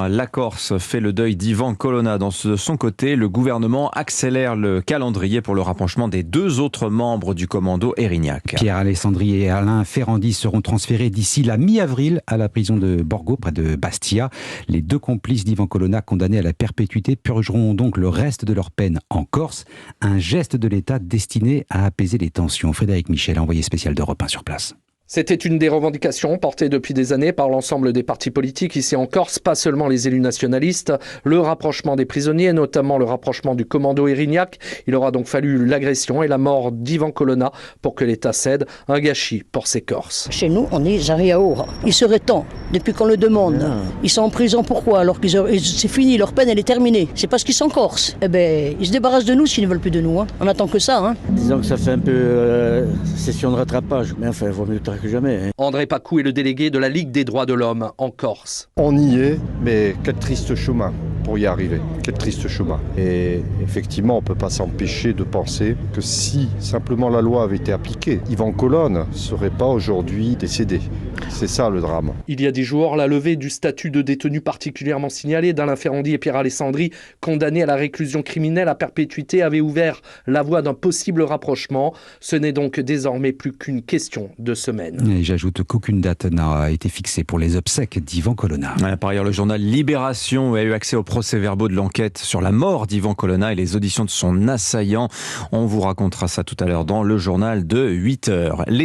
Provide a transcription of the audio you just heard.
La Corse fait le deuil d'Ivan Colonna. De son côté, le gouvernement accélère le calendrier pour le rapprochement des deux autres membres du commando Erignac. Pierre Alessandri et Alain Ferrandi seront transférés d'ici la mi-avril à la prison de Borgo, près de Bastia. Les deux complices d'Ivan Colonna, condamnés à la perpétuité, purgeront donc le reste de leur peine en Corse. Un geste de l'État destiné à apaiser les tensions. Frédéric Michel, envoyé spécial d'Europe 1 sur place. C'était une des revendications portées depuis des années par l'ensemble des partis politiques ici en Corse, pas seulement les élus nationalistes. Le rapprochement des prisonniers, notamment le rapprochement du commando Erignac. Il aura donc fallu l'agression et la mort d'Ivan Colonna pour que l'État cède. Un gâchis pour ces Corses. Chez nous, on est Zariaoura. Il serait temps, depuis qu'on le demande. Ils sont en prison pourquoi? Alors que c'est fini, leur peine elle est terminée. C'est parce qu'ils sont Corses. Eh ben, ils se débarrassent de nous s'ils ne veulent plus de nous. On attend que ça. Disons que ça fait un peu session de rattrapage. Mais enfin, il vaut mieux tard que jamais. André Pacou est le délégué de la Ligue des droits de l'homme en Corse. On y est, mais quel triste chemin pour y arriver. Quel triste chemin. Et effectivement, on ne peut pas s'empêcher de penser que si simplement la loi avait été appliquée, Ivan Colonna ne serait pas aujourd'hui décédé. C'est ça le drame. Il y a 10 jours, la levée du statut de détenu particulièrement signalé d'Alain Ferrandi et Pierre Alessandri, condamnés à la réclusion criminelle à perpétuité, avait ouvert la voie d'un possible rapprochement. Ce n'est donc désormais plus qu'une question de semaines. Et j'ajoute qu'aucune date n'a été fixée pour les obsèques d'Ivan Colonna. Par ailleurs, le journal Libération a eu accès aux procès-verbaux de l'enquête sur la mort d'Ivan Colonna et les auditions de son assaillant. On vous racontera ça tout à l'heure dans le journal de 8h.